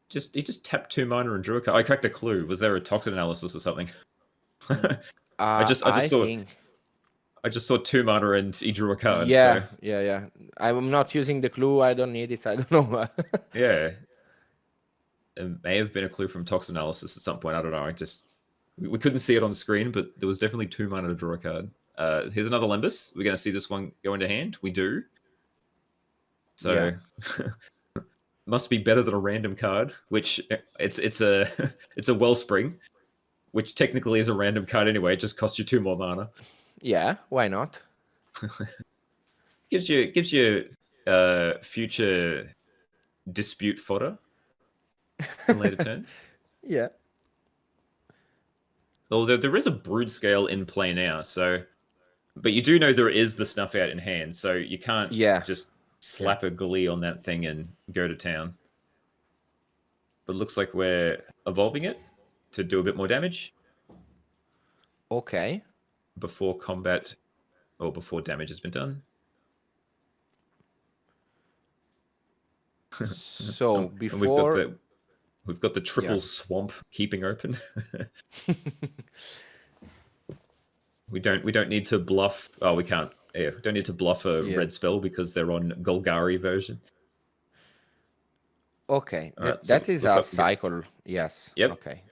S3: He just tapped 2 mana and drew a card. I cracked a clue. Was there a toxin analysis or something? I just saw 2 mana and he drew a card.
S1: Yeah,
S3: so.
S1: yeah. I'm not using the clue. I don't need it. I don't know.
S3: Yeah. It may have been a clue from toxin analysis at some point. I don't know. We couldn't see it on the screen, but there was definitely 2 mana to draw a card. Here's another Limbus. We're going to see this one go into hand. We do. So must be better than a random card, which it's a Wellspring, which technically is a random card anyway. It just costs you 2 more mana.
S1: Yeah, why not?
S3: gives you future dispute fodder in later turns.
S4: Yeah.
S3: Although there is a brood scale in play now, so but you do know there is the snuff out in hand, so you can't just slap a Glee on that thing and go to town. But it looks like we're evolving it to do a bit more damage.
S4: Okay.
S3: Before combat or before damage has been done.
S4: So before
S3: we've got the triple swamp keeping open. we don't need to bluff. Oh, we can't. Yeah, we don't need to bluff a red spell because they're on Golgari version.
S4: Okay,
S3: Right,
S4: that is a cycle. Yes.
S3: Yep.
S4: Okay.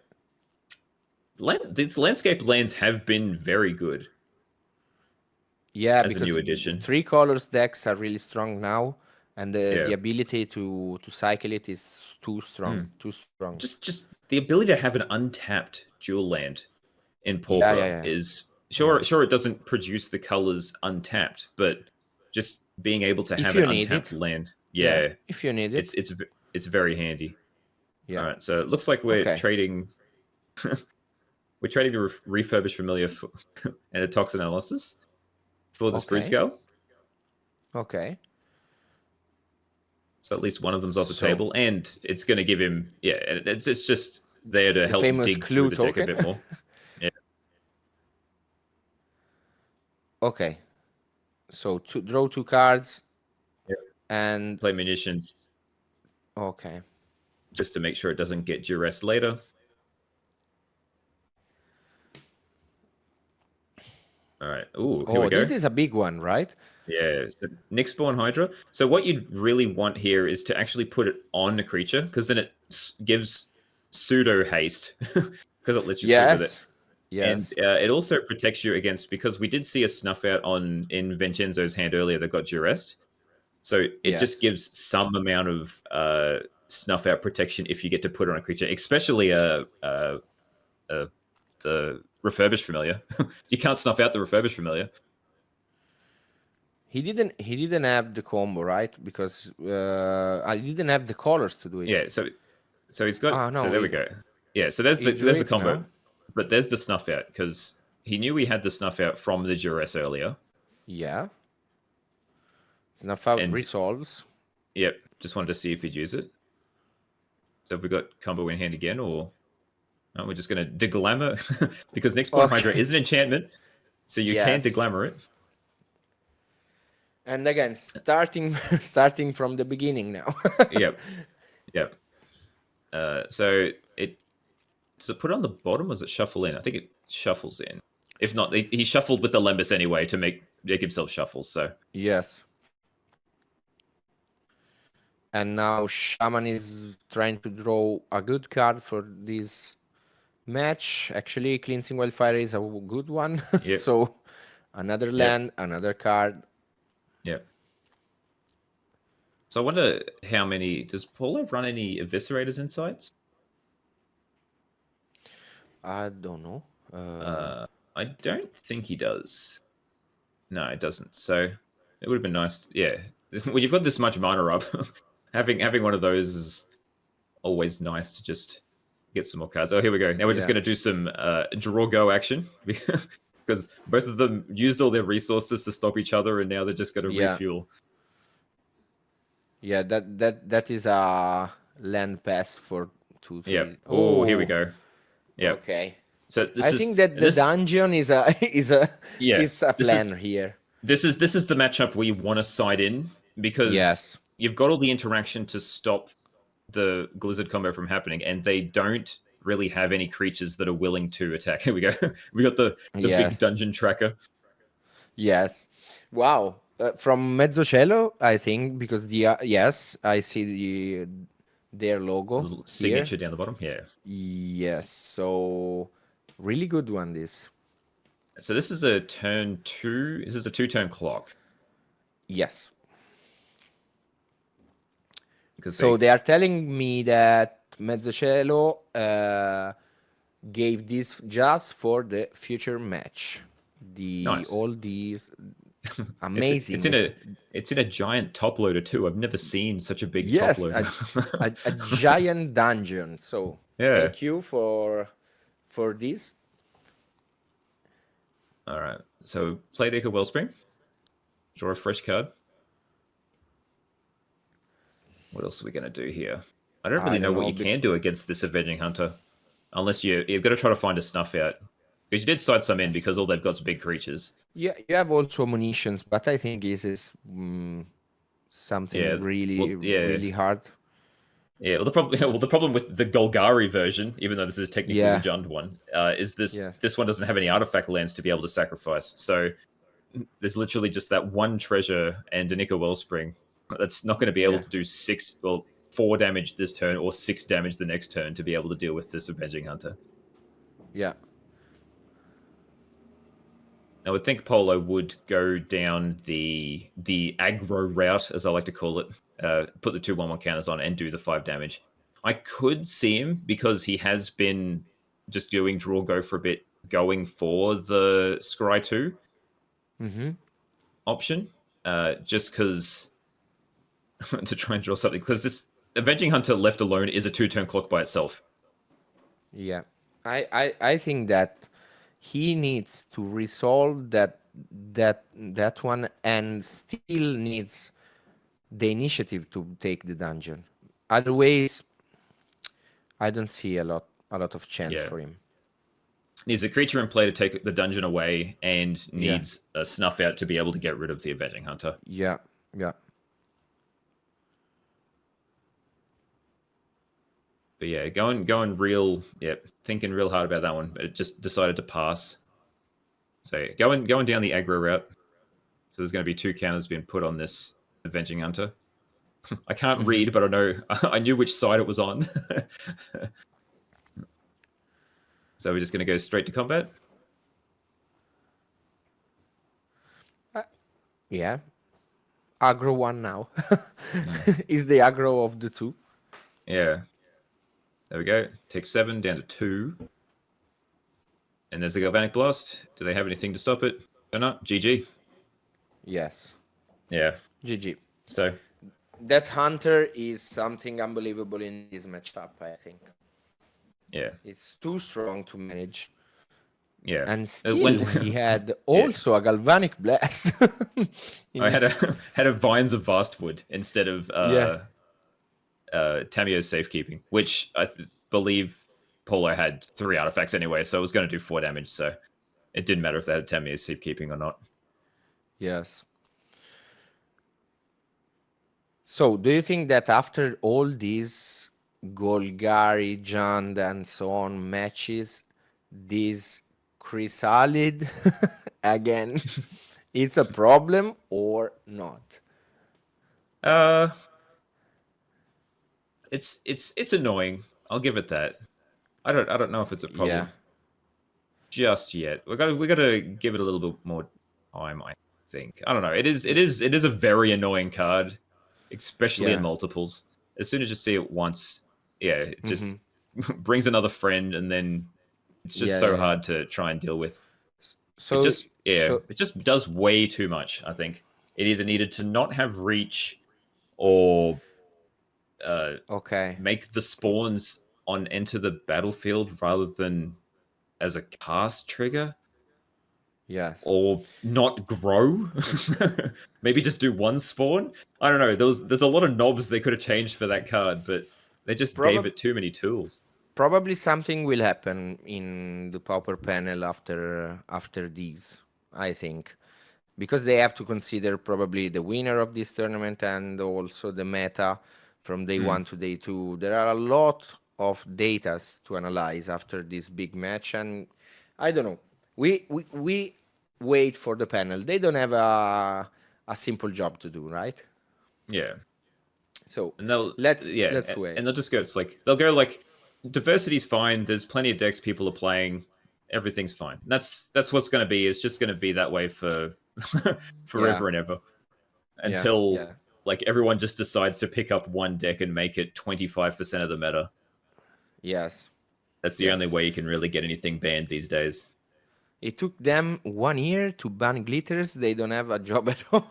S3: These landscape lands have been very good.
S4: Yeah,
S3: as a new addition.
S4: 3 colors decks are really strong now, and the ability to cycle it is too strong. Too strong.
S3: Just the ability to have an untapped dual land in Pauper is sure it doesn't produce the colors untapped, but just being able to have an untapped land. Yeah.
S4: If you need it.
S3: It's very handy.
S4: Yeah.
S3: All right, so it looks like we're trading we're trading the refurbished familiar and a toxin analysis for the brood scale.
S4: Okay.
S3: So at least one of them's off the table, and it's going to give him, it's just there to help dig through the deck a bit more. Yeah.
S4: Okay. So to draw 2 cards and
S3: play munitions.
S4: Okay.
S3: Just to make sure it doesn't get duress later. All right. Ooh, here we go.
S4: This is a big one, right?
S3: Yeah. So Nyxborn Hydra. So what you'd really want here is to actually put it on a creature, because then it gives pseudo haste, because it lets you sit with it.
S4: Yes.
S3: And it also protects you against, because we did see a snuff out in Vincenzo's hand earlier that got duressed. So it just gives some amount of snuff out protection if you get to put it on a creature, especially the refurbished familiar. You can't snuff out the refurbished familiar.
S4: He didn't have the combo, right? Because I didn't have the colors to do it.
S3: Yeah, so he's got. So there we go. Yeah, so there's the combo,
S4: now?
S3: But there's the snuff out, because he knew he had the snuff out from the duress earlier.
S4: Yeah. Snuff out resolves.
S3: Yep, just wanted to see if he'd use it. So have we got combo in hand again, or no, we're just going to deglamour? Because Nyxborn Hydra is an enchantment, so you can deglamour it.
S4: And again, starting from the beginning now.
S3: Yep. So does it put it on the bottom, or does it shuffle in? I think it shuffles in. If not, he shuffled with the Lembas anyway to make himself shuffle. So
S4: yes. And now Shaman is trying to draw a good card for this match. Actually, Cleansing Wildfire is a good one.
S3: Yep.
S4: So another land, another card.
S3: Yeah. So I wonder how many... Does Paulo run any Eviscerators Insights?
S4: I don't know.
S3: I don't think he does. No, it doesn't. So it would have been nice. Yeah. When you've got this much mana up, having one of those is always nice to just get some more cards. Oh, here we go. Now we're just going to do some draw go action, because both of them used all their resources to stop each other, and now they're just going to refuel.
S4: Yeah, that is a land pass for 2, 3.
S3: Yeah. Oh, here we go. Yeah.
S4: Okay.
S3: So
S4: I think that the dungeon is a plan here.
S3: This is the matchup we want to side in, because you've got all the interaction to stop the Gleezard combo from happening, and they don't really have any creatures that are willing to attack. Here we go. We got the big dungeon tracker.
S4: Yes. Wow. From Mezzocello, I think, because I see their logo
S3: signature
S4: here.
S3: Down the bottom. Yeah.
S4: Yes. So really good one. This.
S3: So this is a turn 2. This is a 2-turn clock.
S4: Yes. So they are telling me that Mezzocello gave this just for the future match. All these Amazing.
S3: It's in a giant top loader too. I've never seen such a big
S4: Yes,
S3: top loader.
S4: a giant dungeon. So
S3: Yeah.
S4: thank you for this.
S3: All right. So play Deca Wellspring. Draw a fresh card. What else are we going to do here? I don't really know what you can do against this Avenging Hunter. Unless you've got to try to find a snuff out. Because you did side some in because all they've got is big creatures.
S4: Yeah, you have also munitions, but I think this is something really hard.
S3: Yeah, well, the problem with the Golgari version, even though this is technically the Jund one, is this one doesn't have any artifact lands to be able to sacrifice. So there's literally just that one treasure and a Deca Wellspring that's not going to be able to do 4 damage this turn or 6 damage the next turn to be able to deal with this Avenging Hunter.
S4: Yeah.
S3: I would think Paolo would go down the aggro route, as I like to call it, put the 2/1/1 counters on and do the 5 damage. I could see him, because he has been just doing draw go for a bit, going for the Scry 2 option, just because to try and draw something, because this Avenging Hunter left alone is a 2-turn clock by itself.
S4: Yeah, I think that he needs to resolve that one, and still needs the initiative to take the dungeon. Otherwise, I don't see a lot of chance for him.
S3: Needs a creature in play to take the dungeon away, and needs a snuff out to be able to get rid of the Avenging Hunter.
S4: Yeah.
S3: But yeah, going real, thinking real hard about that one. But it just decided to pass. So going down the aggro route. So there's going to be 2 counters being put on this Avenging Hunter. I can't read, but I knew which side it was on. So we're just going to go straight to combat.
S4: Yeah. Aggro 1 now. Is the aggro of the 2.
S3: Yeah. There we go. Take 7 down to 2. And there's the Galvanic Blast. Do they have anything to stop it or not? GG.
S4: Yes.
S3: Yeah.
S4: GG.
S3: So
S4: that Hunter is something unbelievable in this matchup, I think.
S3: Yeah.
S4: It's too strong to manage.
S3: Yeah.
S4: And still he had also a Galvanic Blast.
S3: I had a Vines of Vastwood instead of Tamio's Safekeeping, which I believe Paolo had 3 artifacts anyway, so it was going to do 4 damage, so it didn't matter if they had Tamio's Safekeeping or not.
S4: Yes. So, do you think that after all these Golgari, Jund, and so on matches, this Chrysalid again, it's a problem or not?
S3: It's annoying. I'll give it that. I don't know if it's a problem just yet. We got to give it a little bit more time, I think. I don't know. It is a very annoying card, especially in multiples. As soon as you see it once, it just brings another friend, and then it's just so hard to try and deal with. So it just does way too much, I think. It either needed to not have reach or make the spawns on enter the battlefield rather than as a cast trigger.
S4: Yes.
S3: Or not grow. Maybe just do 1 spawn. I don't know. There's a lot of knobs they could have changed for that card, but they just gave it too many tools.
S4: Probably something will happen in the Pauper panel after these, I think. Because they have to consider probably the winner of this tournament and also the meta from day 1 to day 2. There are a lot of data to analyze after this big match, and I don't know. We wait for the panel. They don't have a simple job to do, right?
S3: Yeah.
S4: So
S3: let's
S4: wait.
S3: And they'll just go. It's like they'll go like, diversity's fine. There's plenty of decks people are playing. Everything's fine. That's what's going to be. It's just going to be that way for forever and ever until like everyone just decides to pick up one deck and make it 25% of the meta.
S4: Yes.
S3: That's the only way you can really get anything banned these days.
S4: It took them 1 year to ban glitters. They don't have a job at all.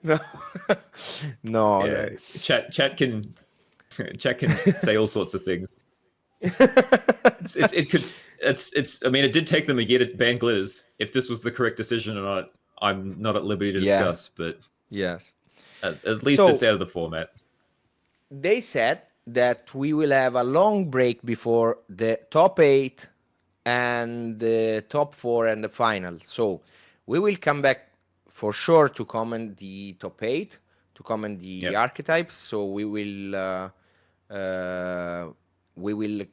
S4: No, no.
S3: Yeah. Chat can say all sorts of things. I mean, it did take them a year to ban glitters. If this was the correct decision or not, I'm not at liberty to discuss. But
S4: yes,
S3: at least it's out of the format.
S4: They said that we will have a long break before the top 8 and the top 4 and the final. So we will come back for sure to comment the top 8, to comment the archetypes. So we will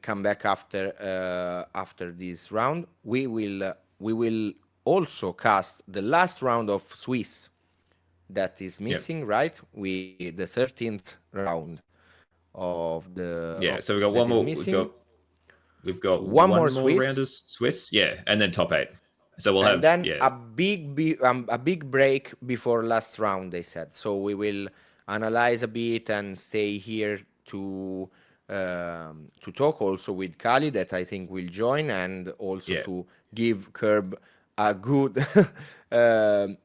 S4: come back after this round. We will also cast the last round of Swiss that is missing, right? The 13th round of the
S3: so we've got one more. We've got one more
S4: Swiss
S3: round of Swiss, and then top 8. So we'll have
S4: then a big break before last round. They said so. We will analyze a bit and stay here to talk also with Kali, that I think will join, and also to give Curb a good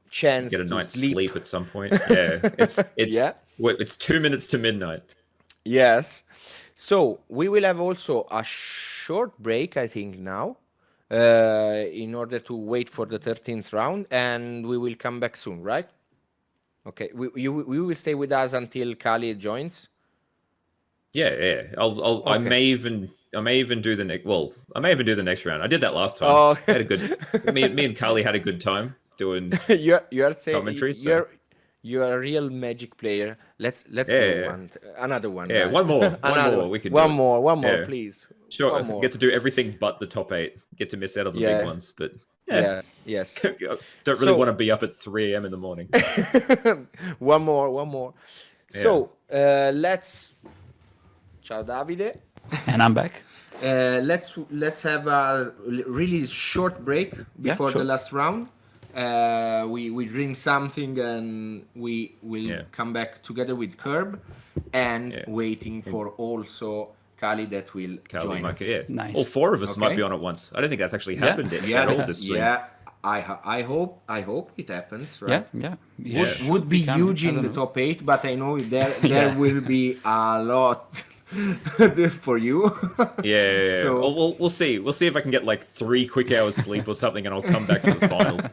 S4: chance
S3: get a
S4: to
S3: night's
S4: sleep
S3: at some point. Yeah, it's 2 minutes to midnight.
S4: Yes. So we will have also a short break, I think, now, in order to wait for the 13th round, and we will come back soon, right? Okay. We will stay with us until Kali joins.
S3: Yeah.
S4: Okay.
S3: I may even do the next. Well, I may even do the next round. I did that last time.
S4: Oh.
S3: Had a good. me and Kali had a good time doing.
S4: you are saying
S3: commentary.
S4: You're a real Magic player. Let's do another one.
S3: Yeah,
S4: guys.
S3: one more. We can
S4: one more,
S3: please. Sure, get to do everything but the top 8. Get to miss out on the big ones, but
S4: yes.
S3: Don't really want to be up at 3 a.m. in the morning.
S4: one more. Yeah. So let's. Ciao, Davide.
S2: And I'm back.
S4: Let's have a really short break before the last round. We drink something and we will come back together with Curb and waiting for also Kali that will join us.
S2: Nice.
S3: All 4 of us might be on at once. I don't think that's actually happened at all this spring.
S4: Yeah, I hope it happens, right?
S2: Yeah.
S4: Would be huge in the top 8, but I know there will be a lot for you.
S3: So we'll see. We'll see if I can get like 3 quick hours sleep or something, and I'll come back for the finals.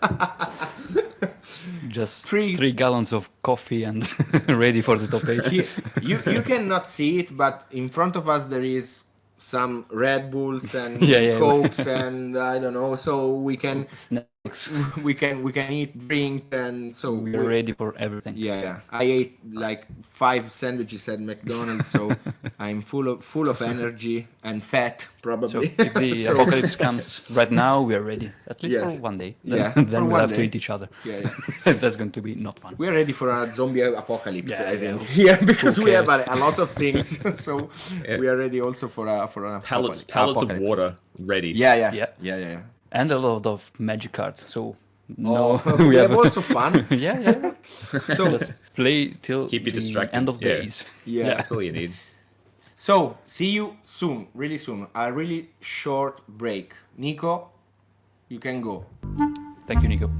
S2: Just 3 gallons of coffee and ready for the top 8.
S4: You cannot see it, but in front of us there is some Red Bulls and Cokes and I don't know, so we can
S2: snacks.
S4: We can eat, drink, and so
S2: we're ready for everything.
S4: Yeah. I ate like 5 sandwiches at McDonald's, so I'm full of energy and fat probably.
S2: So if the apocalypse comes right now, we are ready. At least for one day. Then we'll have to eat each other. That's going to be not fun.
S4: We are ready for a zombie apocalypse, I think. Yeah, because we have a lot of things, so we are ready also for a
S3: pallets of water ready.
S4: Yeah.
S2: And a lot of magic cards. So
S4: we have also fun.
S2: Yeah. So just play till
S3: keep you distracted.
S2: End of days.
S4: Yeah,
S3: that's all you need.
S4: So see you soon, really soon. A really short break. Nico, you can go.
S2: Thank you, Nico.